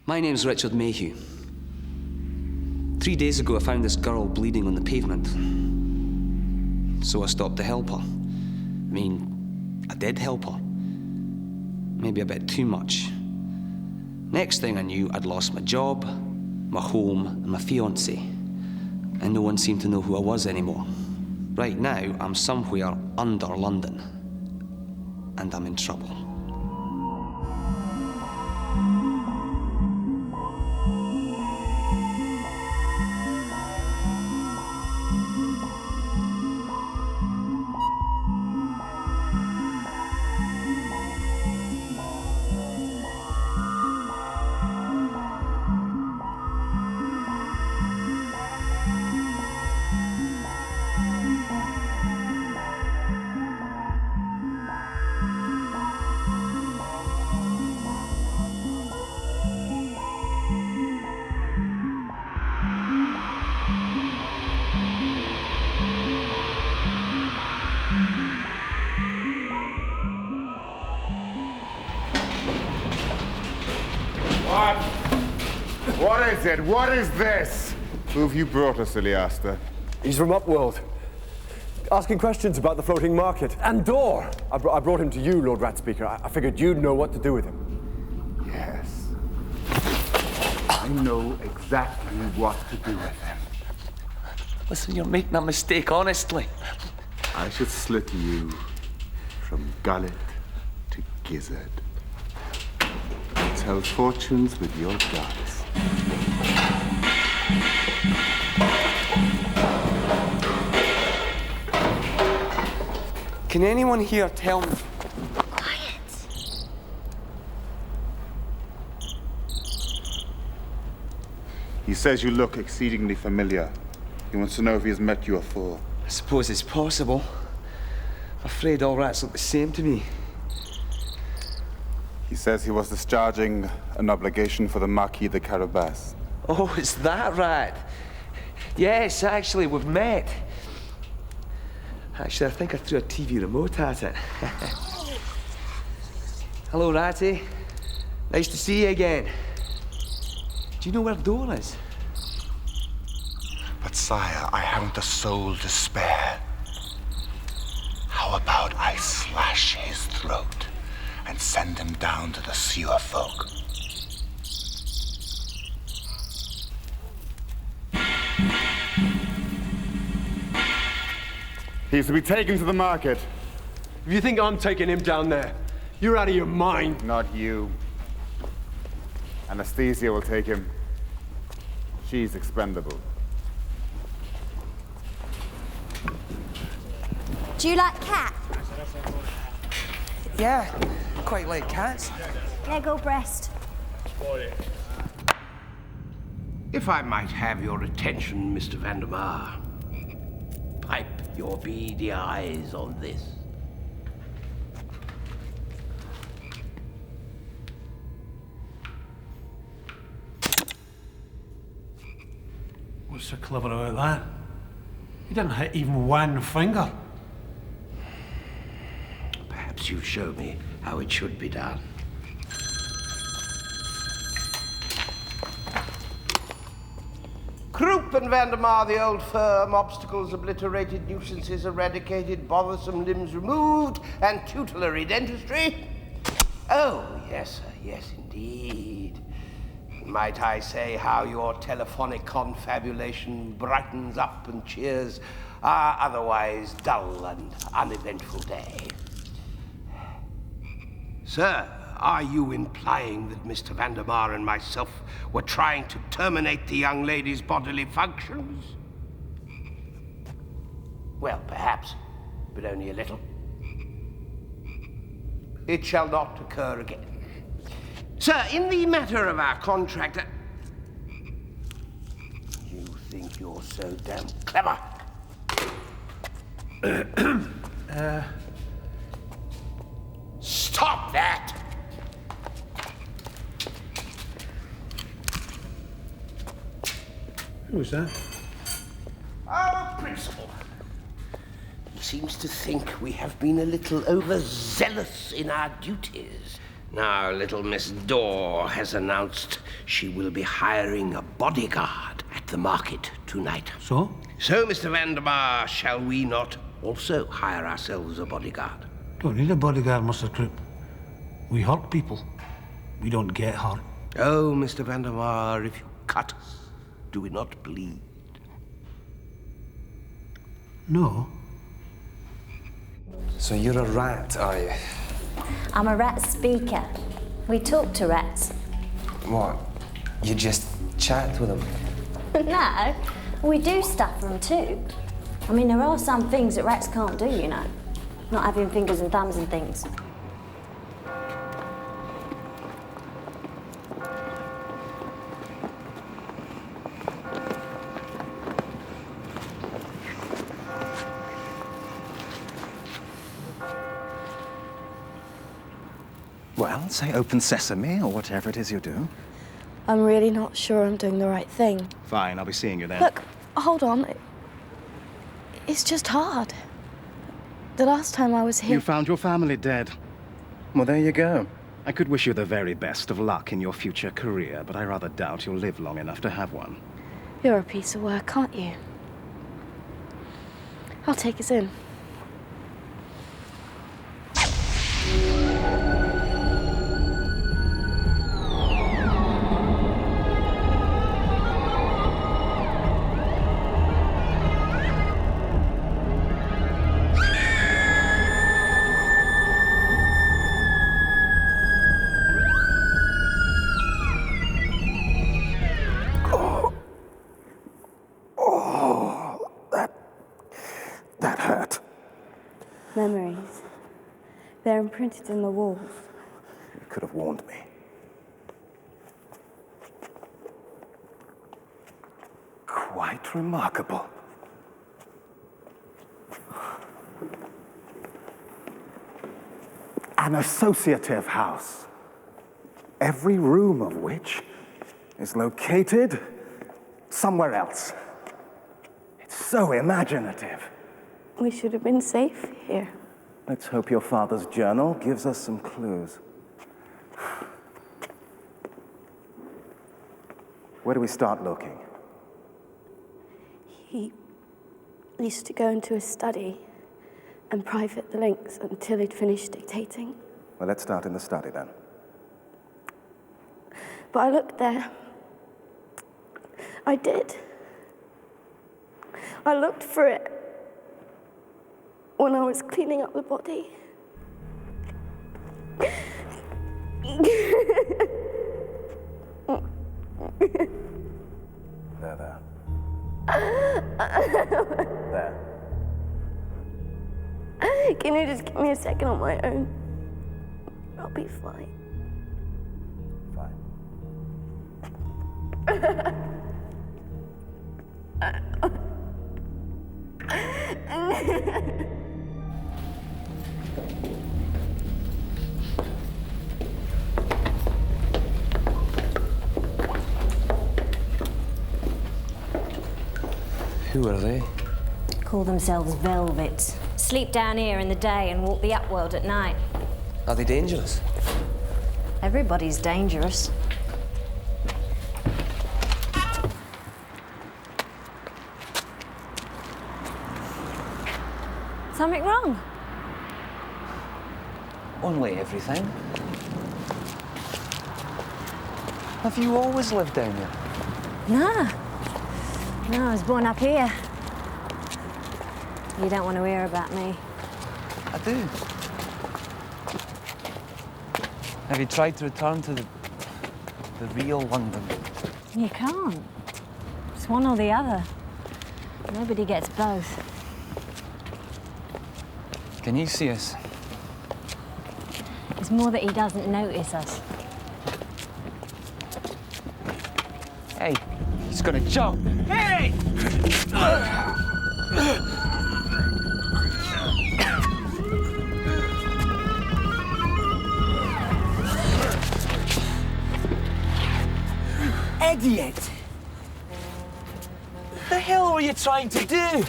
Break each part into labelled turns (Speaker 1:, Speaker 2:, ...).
Speaker 1: My name's Richard Mayhew. 3 days ago, I found this girl bleeding on the pavement. So I stopped to help her. I mean, I did help her. Maybe a bit too much. Next thing I knew, I'd lost my job, my home, and my fiancé. And no one seemed to know who I was anymore. Right now, I'm somewhere under London. And I'm in trouble.
Speaker 2: What is it? What is this? Who have you brought us, Iliasta?
Speaker 3: He's from Upworld. Asking questions about the floating market. And Door! I brought him to you, Lord Ratspeaker. I figured you'd know what to do with him.
Speaker 2: Yes. I know exactly what to do with him.
Speaker 1: Listen, you're making a mistake, honestly.
Speaker 2: I should slit you from gullet to gizzard. Tell fortunes with your guts.
Speaker 1: Can anyone here tell me?
Speaker 4: Quiet.
Speaker 2: He says you look exceedingly familiar. He wants to know if he has met you afore.
Speaker 1: I suppose it's possible. I'm afraid all rats look the same to me.
Speaker 2: He says he was discharging an obligation for the Marquis de Carabas.
Speaker 1: Oh, it's that rat. Yes, actually, we've met. Actually, I think I threw a TV remote at it. Hello, Ratty. Nice to see you again. Do you know where Door is?
Speaker 5: But sire, I haven't a soul to spare. How about I slash his throat and send him down to the sewer folk?
Speaker 2: He's to be taken to the market.
Speaker 3: If you think I'm taking him down there, you're out of your mind.
Speaker 2: Not you. Anesthesia will take him. She's expendable.
Speaker 4: Do you like cat?
Speaker 1: Yeah, quite like cats.
Speaker 4: Yeah, go breast.
Speaker 6: If I might have your attention, Mr. Vandermeer. Pipe your beady eyes on this.
Speaker 7: What's so clever about that? He didn't hit even one finger.
Speaker 6: Perhaps you show me how it should be done. Croup and Vandermeer, the old firm, obstacles obliterated, nuisances eradicated, bothersome limbs removed, and tutelary dentistry? Oh, yes, sir, yes, indeed. Might I say how your telephonic confabulation brightens up and cheers our otherwise dull and uneventful day? Sir, are you implying that Mr. Vandermeer and myself were trying to terminate the young lady's bodily functions? Well, perhaps, but only a little. It shall not occur again. Sir, in the matter of our contract... You think you're so damn clever? Stop that!
Speaker 7: Who was that?
Speaker 6: Our principal. He seems to think we have been a little overzealous in our duties. Now, little Miss Dorr has announced she will be hiring a bodyguard at the market tonight.
Speaker 7: So?
Speaker 6: So, Mr. Vandermeer, shall we not also hire ourselves a bodyguard?
Speaker 7: Don't need a bodyguard, Mr. Troop. We hurt people. We don't get hurt.
Speaker 6: Oh, Mr. Vandermeer, if you cut us, do we not bleed?
Speaker 7: No.
Speaker 1: So you're a rat, are you?
Speaker 4: I'm a rat speaker. We talk to rats.
Speaker 1: What? You just chat with them?
Speaker 4: No, we do stuff for them too. I mean, there are some things that rats can't do, you know. Not having fingers and thumbs and things.
Speaker 8: Well, say open sesame or whatever it is you do.
Speaker 9: I'm really not sure I'm doing the right thing.
Speaker 8: Fine, I'll be seeing you then.
Speaker 9: Look, hold on. It's just hard. The last time I was here...
Speaker 8: You found your family dead. Well, there you go. I could wish you the very best of luck in your future career, but I rather doubt you'll live long enough to have one.
Speaker 9: You're a piece of work, aren't you? I'll take us in.
Speaker 8: That hurt.
Speaker 9: Memories. They're imprinted in the walls.
Speaker 8: You could have warned me. Quite remarkable. An associative house, every room of which is located somewhere else. It's so imaginative.
Speaker 9: We should have been safe here.
Speaker 8: Let's hope your father's journal gives us some clues. Where do we start looking?
Speaker 9: He used to go into his study and private the links until he'd finished dictating.
Speaker 8: Well, let's start in the study then.
Speaker 9: But I looked there. I did. I looked for it when I was cleaning up the body.
Speaker 8: There. There.
Speaker 9: Can you just give me a second on my own? I'll be fine.
Speaker 8: Fine.
Speaker 1: Who are they?
Speaker 4: Call themselves Velvets. Sleep down here in the day and walk the upworld at night.
Speaker 1: Are they dangerous?
Speaker 4: Everybody's dangerous. Something wrong?
Speaker 1: Only everything. Have you always lived down here?
Speaker 4: No. No, I was born up here. You don't want to hear about me.
Speaker 1: I do. Have you tried to return to the real London?
Speaker 4: You can't. It's one or the other. Nobody gets both.
Speaker 1: Can you see us?
Speaker 4: It's more that he doesn't notice us.
Speaker 1: Hey, he's gonna jump. Hey! Idiot! What the hell were you trying to do?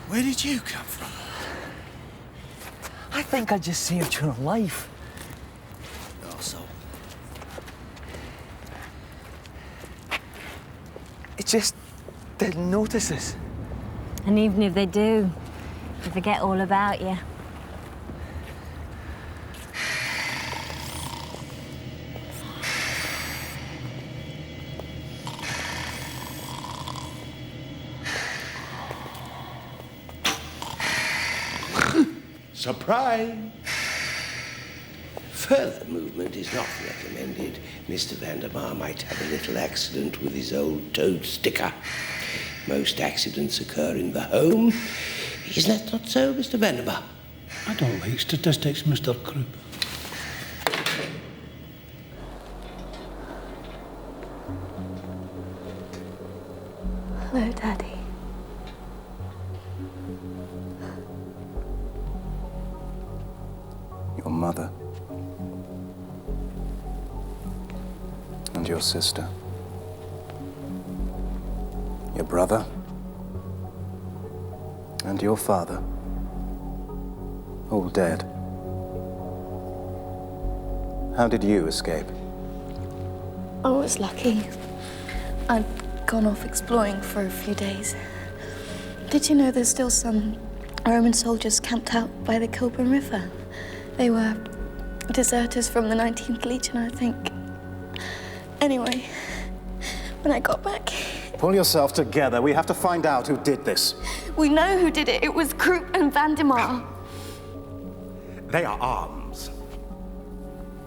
Speaker 5: Where did you come from?
Speaker 1: I think I just saved your life.
Speaker 10: just didn't notice us.
Speaker 4: And even if they do, they forget all about you.
Speaker 6: Surprise! Further movement is not recommended. Mr. Vandermeer might have a little accident with his old toad sticker. Most accidents occur in the home. Is that not so, Mr. Vandermeer?
Speaker 7: I don't like statistics, Mr. Krupp.
Speaker 9: Hello, Daddy.
Speaker 8: Your mother. And your sister. Your brother. And your father. All dead. How did you escape?
Speaker 9: I was lucky. I'd gone off exploring for a few days. Did you know there's still some Roman soldiers camped out by the Kilburn River? They were deserters from the 19th Legion, I think. Anyway, when I got back...
Speaker 8: Pull yourself together. We have to find out who did this.
Speaker 9: We know who did it. It was Krupp and Vandermeer.
Speaker 2: They are arms.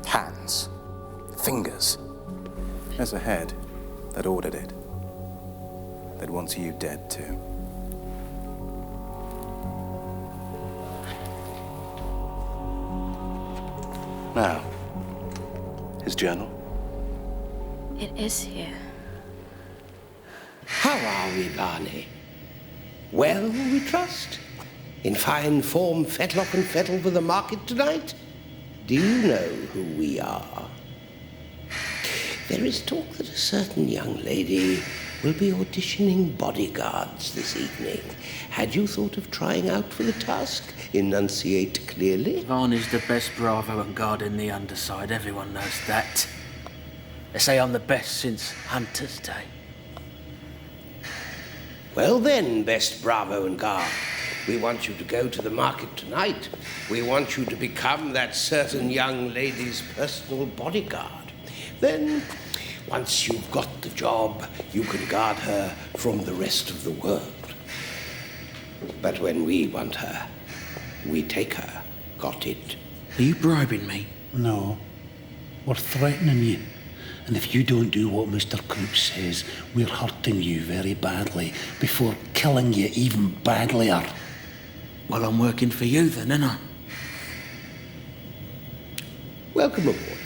Speaker 8: Hands. Fingers. There's a head that ordered it. That wants you dead, too. Now, his journal.
Speaker 9: It is here.
Speaker 6: How are we, Barney? Well, we trust. In fine form, fetlock and fettle for the market tonight? Do you know who we are? There is talk that a certain young lady will be auditioning bodyguards this evening. Had you thought of trying out for the task? Enunciate clearly.
Speaker 11: Varney's the best bravo and guard in the underside. Everyone knows that. They say I'm the best since Hunter's day.
Speaker 6: Well then, best bravo and guard, we want you to go to the market tonight. We want you to become that certain young lady's personal bodyguard. Then, once you've got the job, you can guard her from the rest of the world. But when we want her, we take her. Got it?
Speaker 11: Are you bribing me?
Speaker 7: No. We're threatening you. And if you don't do what Mr. Krupp says, we're hurting you very badly before killing you even badlier.
Speaker 11: Well, I'm working for you then, ain't I?
Speaker 6: Welcome aboard.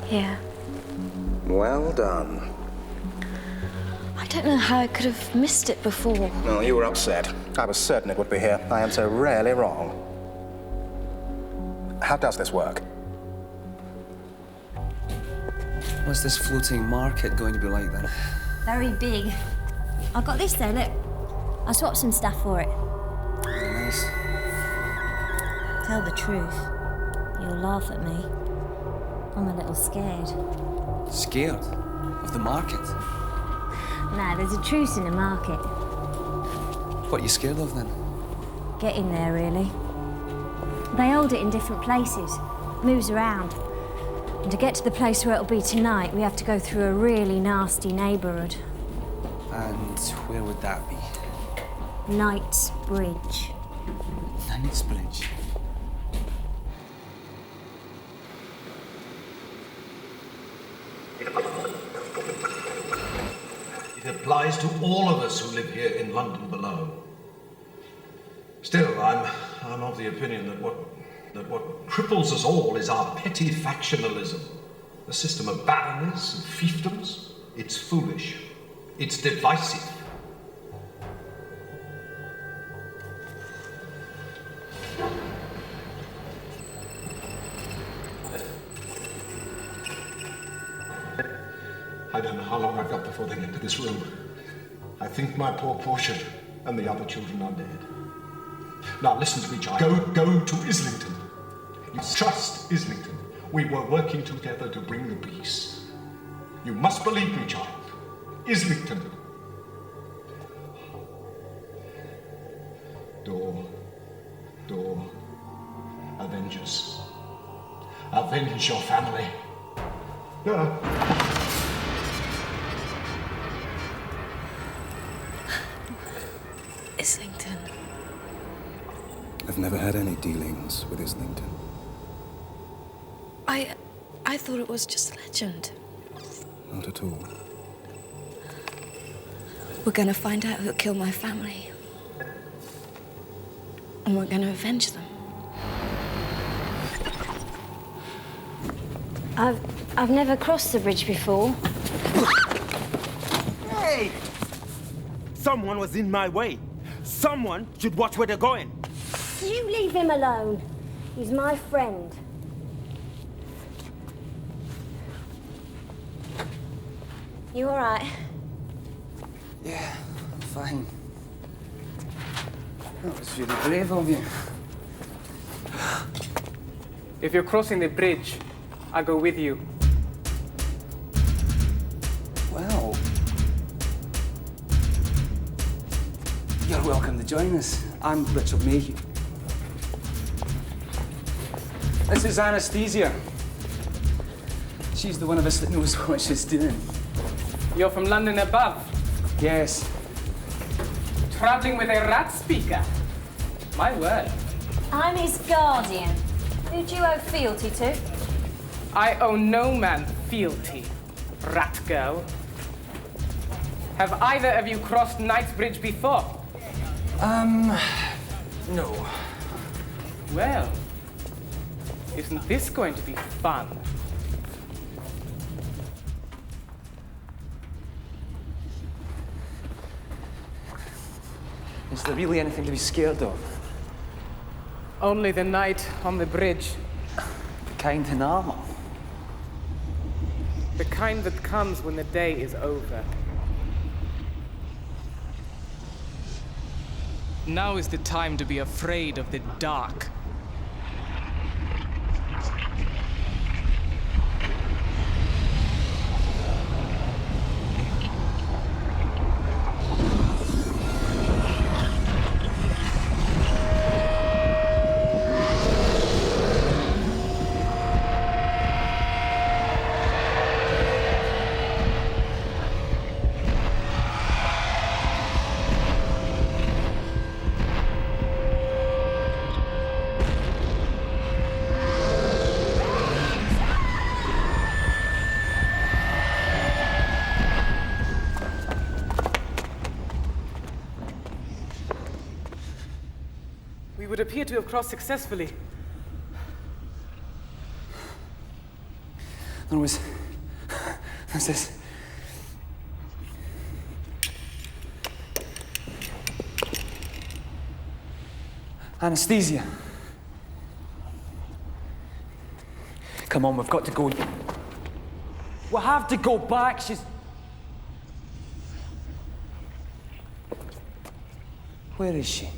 Speaker 9: Here.
Speaker 8: Well done.
Speaker 9: I don't know how I could have missed it before.
Speaker 8: Well, you were upset. I was certain it would be here. I am so rarely wrong. How does this work?
Speaker 1: What's this floating market going to be like then?
Speaker 4: Very big. I got this though, look. I swapped some stuff for it.
Speaker 1: Very nice.
Speaker 4: Tell the truth. You'll laugh at me. I'm a little scared.
Speaker 1: Scared? Of the market?
Speaker 4: Nah, there's a truce in the market.
Speaker 1: What are you scared of then?
Speaker 4: Getting there, really. They hold it in different places. Moves around. And to get to the place where it'll be tonight, we have to go through a really nasty neighbourhood.
Speaker 1: And where would that be?
Speaker 4: Knightsbridge.
Speaker 1: Knightsbridge?
Speaker 12: It applies to all of us who live here in London below. Still, I'm of the opinion that what cripples us all is our petty factionalism. The system of baronies and fiefdoms. It's foolish. It's divisive. I don't know how long I've got before they get to this room. I think my poor Portia and the other children are dead. Now listen to me, child. Go to Islington. You trust Islington. We were working together to bring the peace. You must believe me, child. Islington. Door. Avengers. Avenge your family.
Speaker 9: Islington.
Speaker 13: I've never had any dealings with Islington.
Speaker 9: I thought it was just a legend.
Speaker 13: Not at all.
Speaker 9: We're gonna find out who killed my family. And we're gonna avenge them.
Speaker 4: I've never crossed the bridge before.
Speaker 14: Hey! Someone was in my way. Someone should watch where they're going.
Speaker 4: You leave him alone. He's my friend. You all right?
Speaker 1: Yeah, I'm fine. That was really brave of you.
Speaker 15: If you're crossing the bridge, I'll go with you.
Speaker 1: Well, you're welcome to join us. I'm Richard Mayhew. This is Anastasia. She's the one of us that knows what she's doing.
Speaker 15: You're from London above?
Speaker 1: Yes.
Speaker 15: Traveling with a rat speaker? My word.
Speaker 4: I'm his guardian. Who do you owe fealty to?
Speaker 15: I owe no man fealty, rat girl. Have either of you crossed Knightsbridge before?
Speaker 1: No.
Speaker 15: Well, isn't this going to be fun?
Speaker 1: Is there really anything to be scared of?
Speaker 15: Only the night on the bridge.
Speaker 1: The kind in armor?
Speaker 15: The kind that comes when the day is over.
Speaker 16: Now is the time to be afraid of the dark.
Speaker 15: We would appear to have crossed successfully.
Speaker 1: There was this. Anastasia. Come on, we've got to go. We'll have to go back. She's. Where is she?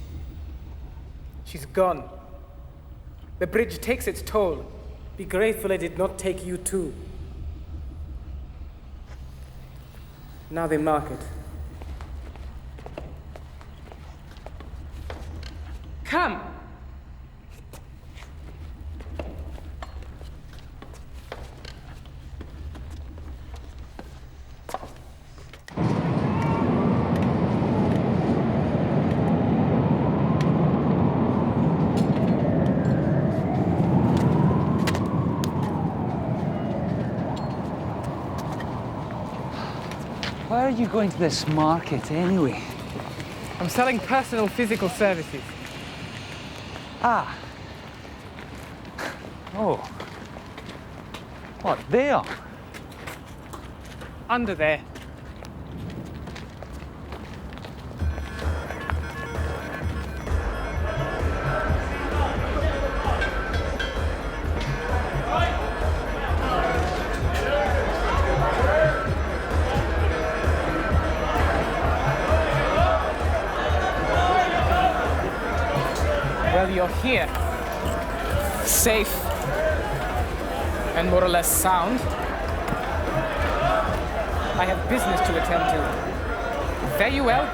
Speaker 15: She's gone. The bridge takes its toll. Be grateful I did not take you too. Now they mark it. Come!
Speaker 1: Why are you going to this market anyway?
Speaker 15: I'm selling personal physical services.
Speaker 1: Ah. Oh. What, there?
Speaker 15: Under there. you're here, safe and more or less sound, I have business to attend to. Fare you well.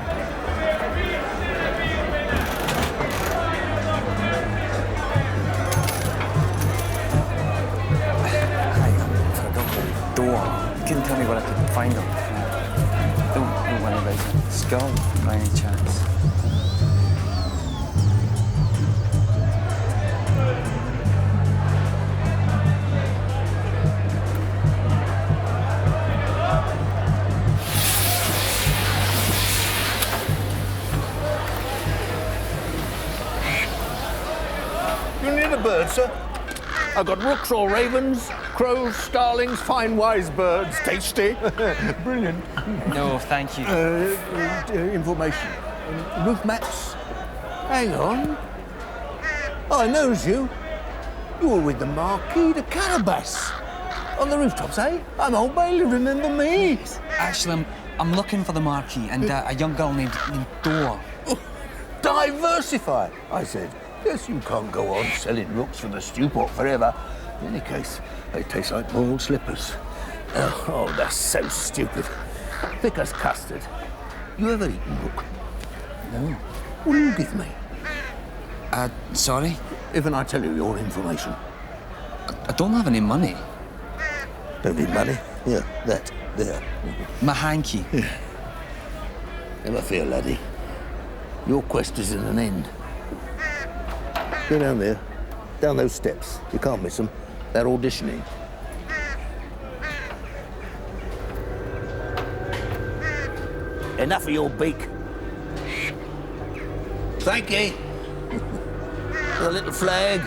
Speaker 10: Door. You couldn't tell me where I could find them. Don't know when there's a skull by any chance.
Speaker 17: You need a bird, sir? I've got rooks or ravens, crows, starlings, fine wise birds. Tasty. Brilliant.
Speaker 10: No, thank you.
Speaker 17: Information. Roof maps. Hang on. I knows you. You were with the Marquis de Carabas. On the rooftops, eh? I'm Old Bailey, remember me?
Speaker 10: Actually, I'm looking for the Marquis and a young girl named Dor.
Speaker 17: Diversify, I said. Yes, you can't go on selling rooks for the Stewpot forever. In any case, they taste like boiled slippers. Oh, that's so stupid. Thick as custard. You ever eaten rook? No. What do you give me?
Speaker 10: Sorry?
Speaker 17: Even I tell you your information.
Speaker 10: I don't have any money.
Speaker 17: Don't need money? Yeah, that. There.
Speaker 10: My hanky.
Speaker 17: Yeah. Never fear, laddie. Your quest is at an end. Go down there. Down those steps. You can't miss them. They're auditioning. Enough of your beak. Thank you. The little flag.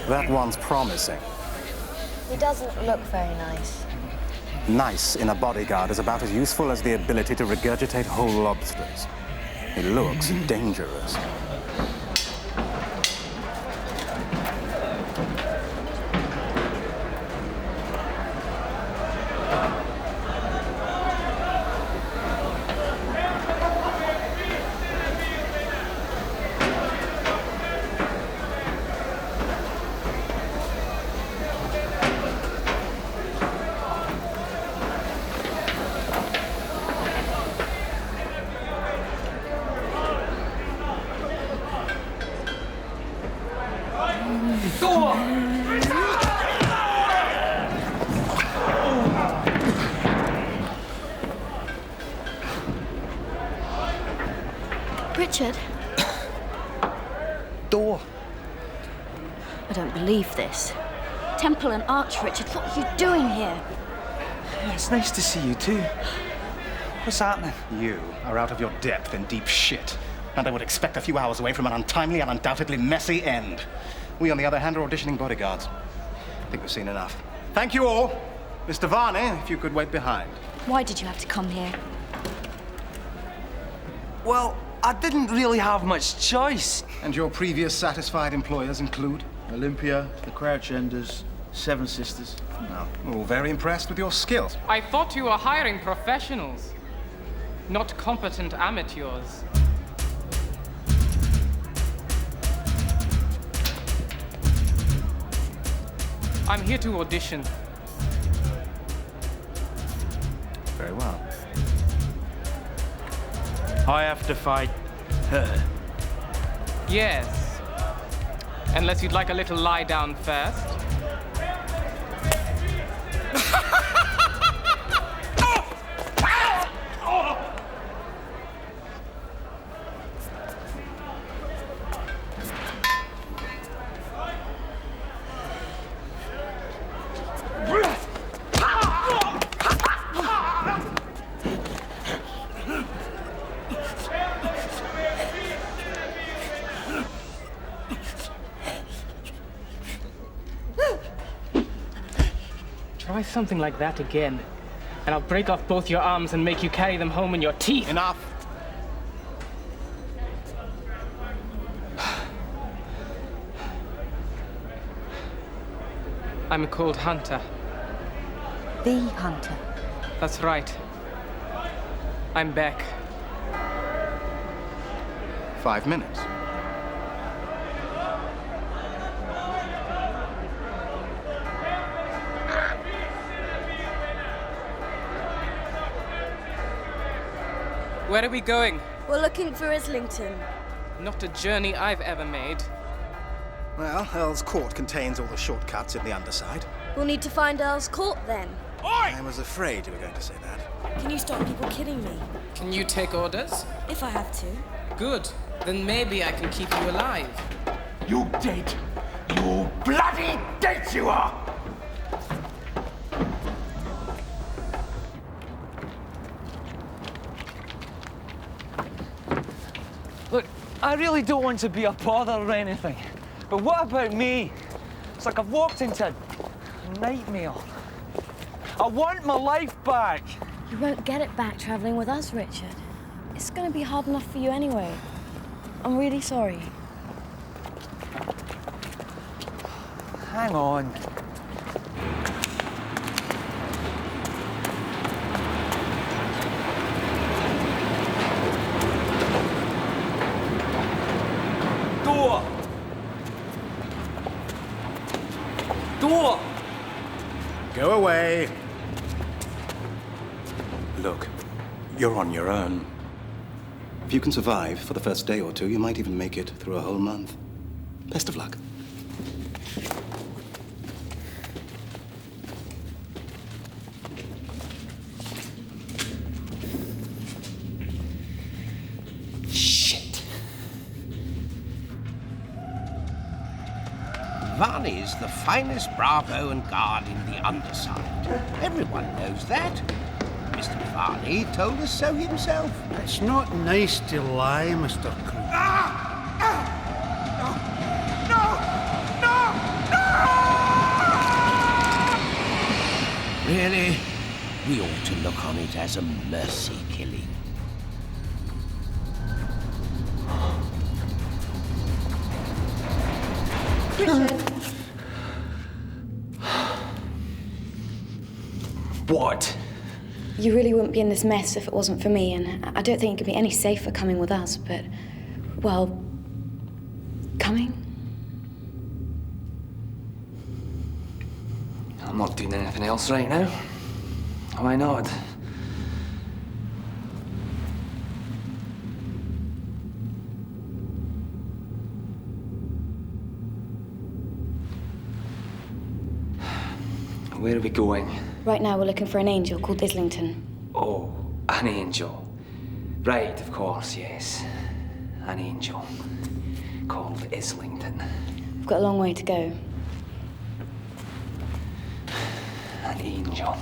Speaker 8: That one's promising.
Speaker 9: He doesn't look very nice.
Speaker 8: Nice in a bodyguard is about as useful as the ability to regurgitate whole lobsters. He looks dangerous.
Speaker 9: Richard?
Speaker 10: Door.
Speaker 4: I don't believe this. Temple and Arch, Richard, what are you doing here?
Speaker 10: Yeah, it's nice to see you too. What's happening?
Speaker 8: You are out of your depth in deep shit. And I would expect a few hours away from an untimely and undoubtedly messy end. We, on the other hand, are auditioning bodyguards. I think we've seen enough. Thank you all. Mr. Varney, if you could wait behind.
Speaker 4: Why did you have to come here?
Speaker 10: Well, I didn't really have much choice.
Speaker 8: And your previous satisfied employers include?
Speaker 18: Olympia, the Crouch Enders, Seven Sisters.
Speaker 8: No. Oh, very impressed with your skills.
Speaker 15: I thought you were hiring professionals, not competent amateurs. I'm here to audition.
Speaker 18: Very well. I have to fight her.
Speaker 15: Yes. Unless you'd like a little lie down first. Try something like that again, and I'll break off both your arms and make you carry them home in your teeth.
Speaker 8: Enough.
Speaker 15: I'm called Hunter.
Speaker 9: The Hunter.
Speaker 15: That's right. I'm back.
Speaker 8: 5 minutes.
Speaker 15: Where are we going?
Speaker 19: We're looking for Islington.
Speaker 15: Not a journey I've ever made.
Speaker 8: Well, Earl's Court contains all the shortcuts in the underside.
Speaker 19: We'll need to find Earl's Court then.
Speaker 8: I was afraid you were going to say that.
Speaker 19: Can you stop people kidding me?
Speaker 15: Can you take orders?
Speaker 19: If I have to.
Speaker 15: Good. Then maybe I can keep you alive.
Speaker 17: You dead! You bloody dead you are!
Speaker 10: Look, I really don't want to be a bother or anything, but what about me? It's like I've walked into a nightmare. I want my life back.
Speaker 4: You won't get it back traveling with us, Richard. It's going to be hard enough for you anyway. I'm really sorry.
Speaker 10: Hang on. Door! Door!
Speaker 8: Go away. Look, you're on your own. If you can survive for the first day or two, you might even make it through a whole month. Best of luck.
Speaker 6: Varney's the finest bravo and guard in the underside. Everyone knows that. Mr. Varney told us so himself.
Speaker 18: It's not nice to lie, Mr. Crew.
Speaker 6: Really, we ought to look on it as a mercy killing.
Speaker 4: What? You really wouldn't be in this mess if it wasn't for me, and I don't think it could be any safer coming with us, but, well, coming?
Speaker 1: I'm not doing anything else right now. Why not? Where are we going?
Speaker 4: Right now we're looking for an angel called Islington.
Speaker 1: Oh, an angel. Right, of course, yes. An angel. Called Islington.
Speaker 4: We've got a long way to go.
Speaker 1: An angel.